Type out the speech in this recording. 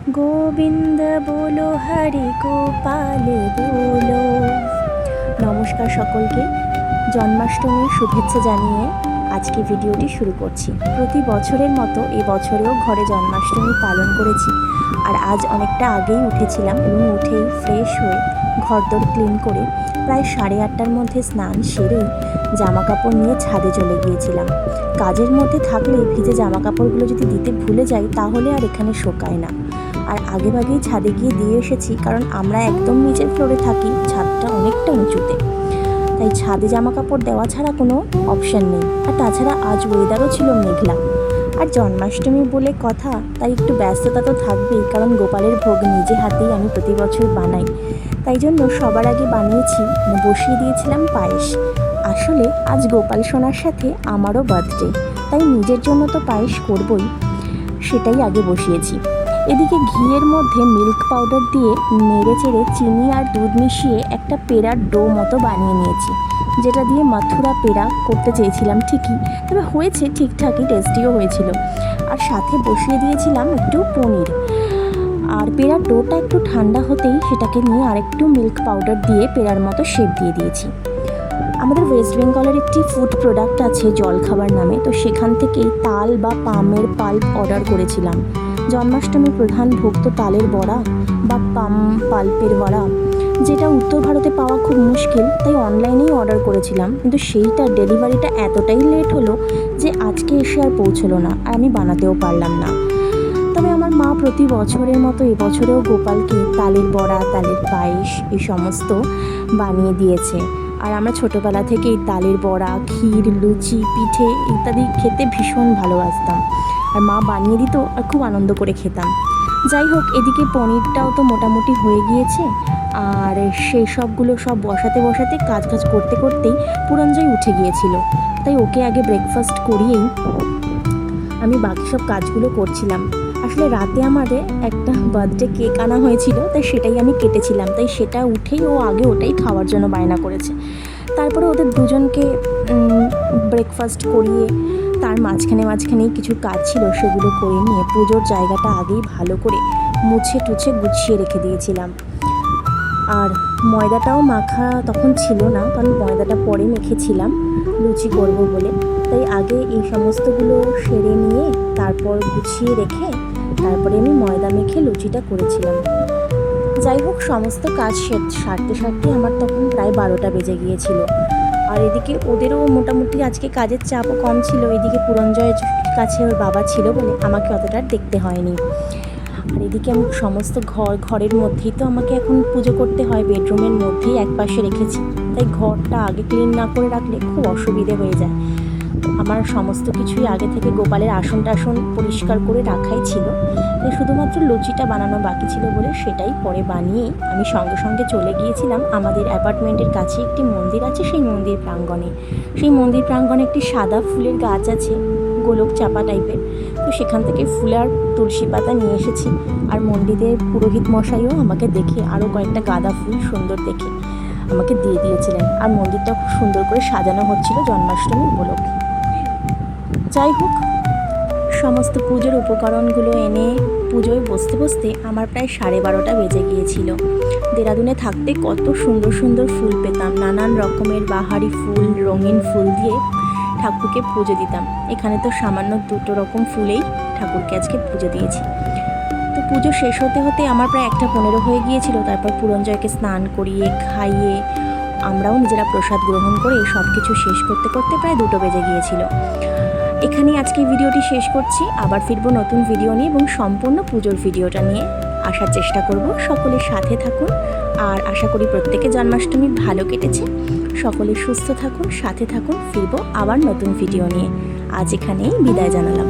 গোবিন্দ বলো হরি গোপাল বলো। নমস্কার সকলকে, জন্মাষ্টমীর শুভেচ্ছা জানিয়ে আজকে ভিডিওটি শুরু করছি। প্রতি বছরের মতো এই বছরেও ঘরে জন্মাষ্টমী পালন করেছি। আর আজ অনেকটা আগেই উঠেছিলাম এবং উঠেই ফ্রেশ হয়ে ঘরদোর ক্লিন করে প্রায় 8:30টার মধ্যে স্নান সেরে জামা কাপড় নিয়ে ছাদে চলে গিয়েছিলাম। কাজের মধ্যে থাকলে ভিজে জামা কাপড়গুলো যদি দিতে ভুলে যাই তাহলে আর এখানে শোকায় না। আর আগেভাগেই ছাদে গিয়ে দিয়ে এসেছি, কারণ আমরা একদম নিচের ফ্লোরে থাকি, ছাদটা অনেকটা উঁচুতে, তাই ছাদে জামা কাপড় দেওয়া ছাড়া কোনো অপশান নেই। আর তাছাড়া আজ ওয়েদারও ছিল মেঘলা। আর জন্মাষ্টমী বলে কথা, তাই একটু ব্যস্ততা তো থাকবেই, কারণ গোপালের ভোগ নিজে হাতেই আমি প্রতি বছর বানাই। তাই জন্য সবার আগে বানিয়েছি, বসিয়ে দিয়েছিলাম পায়েস। আসলে আজ গোপাল সোনার সাথে আমারও বার্থডে, তাই নিজের জন্য তো পায়েস করবই, সেটাই আগে বসিয়েছি। এদিকে ঘিয়ের মধ্যে মিল্ক পাউডার দিয়ে নেড়ে চেড়ে চিনি আর দুধ মিশিয়ে একটা পেড়ার ডো মতো বানিয়ে নিয়েছি, যেটা দিয়ে মাথুরা পেড়া করতে চেয়েছিলাম ঠিকই, তবে হয়েছে ঠিকঠাকই, টেস্টিও হয়েছিল। আর সাথে বসিয়ে দিয়েছিলাম একটু পনির। আর পেড়ার ডোটা একটু ঠান্ডা হতেই সেটাকে নিয়ে আরেকটু মিল্ক পাউডার দিয়ে পেড়ার মতো শেপ দিয়ে দিয়েছি। আমাদের ওয়েস্ট বেঙ্গলের একটি ফুড প্রোডাক্ট আছে জলখাবার নামে, তো সেখান থেকেই তাল বা পামের পাল্প অর্ডার করেছিলাম। জন্মাষ্টমীর প্রধান ভোগ তো তালের বড়া বা পাম পাল্পের বড়া, যেটা উত্তর ভারতে পাওয়া খুব মুশকিল, তাই অনলাইনেই অর্ডার করেছিলাম। কিন্তু সেইটার ডেলিভারিটা এতটাই লেট হলো যে আজকে এসে আর পৌঁছলো না, আর আমি বানাতেও পারলাম না। তবে আমার মা প্রতি বছরের মতো এবছরেও গোপালকে তালের বড়া, তালের পায়েস এই সমস্ত বানিয়ে দিয়েছে। আর আমরা ছোটোবেলা থেকেই তালের বড়া, ক্ষীর, লুচি, পিঠে ইত্যাদি খেতে ভীষণ ভালোবাসতাম। আর মা বানিয়ে দিত আর খুব আনন্দ করে খেতাম। যাই হোক, এদিকে পনিরটাও তো মোটামুটি হয়ে গিয়েছে। আর সেই সবগুলো সব বসাতে কাজ করতে করতেই পুরঞ্জয় উঠে গিয়েছিল, তাই ওকে আগে ব্রেকফাস্ট করিয়েই আমি বাকি সব কাজগুলো করছিলাম। আসলে রাতে আমাদের একটা বার্থডে কেক আনা হয়েছিল, তাই সেটাই আমি কেটেছিলাম, তাই সেটা উঠেই ও আগে ওটাই খাওয়ার জন্য বায়না করেছে। তারপরে ওদের দুজনকে ব্রেকফাস্ট করিয়ে তার মাঝখানেই কিছু কাজ ছিল, সেগুলো করে নিয়ে পুজোর জায়গাটা আগেই ভালো করে মুছে টুছে গুছিয়ে রেখে দিয়েছিলাম। আর ময়দাটাও মাখা তখন ছিল না, কারণ ময়দাটা পরে মেখেছিলাম লুচি করব বলে, তাই আগে এই সমস্তগুলো সেরে নিয়ে তারপর গুছিয়ে রেখে তারপরে আমি ময়দা মেখে লুচিটা করেছিলাম। যাই হোক, সমস্ত কাজ সারতে আমার তখন প্রায় 12টা বেজে গিয়েছিল। আর এদিকে ওদেরও মোটামুটি আজকে কাজের চাপও কম ছিল। এদিকে পুরঞ্জয়ের কাছে ওর বাবা ছিল বলে আমাকে অতটা দেখতে হয়নি। আর এদিকে আমি সমস্ত ঘরের মধ্যেই তো আমাকে এখন পুজো করতে হয়, বেডরুমের মধ্যেই একপাশে রেখেছি, তাই ঘরটা আগে ক্লিন না করে রাখলে খুব অসুবিধে হয়ে যায়। আমার সমস্ত কিছুই আগে থেকে গোপালের আসন টাসন পরিষ্কার করে রাখাই ছিল, তাই শুধুমাত্র লুচিটা বানানো বাকি ছিল বলে সেটাই পরে বানিয়েই আমি সঙ্গে সঙ্গে চলে গিয়েছিলাম। আমাদের অ্যাপার্টমেন্টের কাছে একটি মন্দির আছে, সেই মন্দির প্রাঙ্গণে একটি সাদা ফুলের গাছ আছে, গোলক চাপা টাইপের, তো সেখান থেকে ফুল আর তুলসী পাতা নিয়ে এসেছি। আর মন্দিরের পুরোহিত মশাইও আমাকে দেখে আরও কয়েকটা গাঁদা ফুল সুন্দর দেখে আমাকে দিয়ে দিয়েছিলেন। আর মন্দিরটা খুব সুন্দর করে সাজানো হচ্ছিল জন্মাষ্টমী উপলক্ষে। যাই হোক, সমস্ত পুজোর উপকরণগুলো এনে পুজোয় বসতে আমার প্রায় 12:30টা বেজে গিয়েছিল। দেরাদুনে থাকতে কত সুন্দর সুন্দর ফুল পেতাম, নানান রকমের বাহারি ফুল, রঙিন ফুল দিয়ে ঠাকুরকে পুজো দিতাম। এখানে তো সামান্য 2 রকম ফুলেই ঠাকুরকে আজকে পুজো দিয়েছি। তো পুজো শেষ হতে আমার প্রায় 1:15 হয়ে গিয়েছিল। তারপর পুরঞ্জয়কে স্নান করিয়ে খাইয়ে আমরাও নিজেরা প্রসাদ গ্রহণ করে সব কিছু শেষ করতে প্রায় 2টো বেজে গিয়েছিল। এখানেই আজকে ভিডিওটি শেষ করছি। আবার ফিরবো নতুন ভিডিও নিয়ে এবং সম্পূর্ণ পুজোর ভিডিওটা নিয়ে আসার চেষ্টা করব। সকলের সাথে থাকুন, আর আশা করি প্রত্যেকে জন্মাষ্টমী ভালো কেটেছে। সকলে সুস্থ থাকুন, সাথে থাকুন, ফিরবো আবার নতুন ভিডিও নিয়ে। আজ এখানেই বিদায় জানালাম।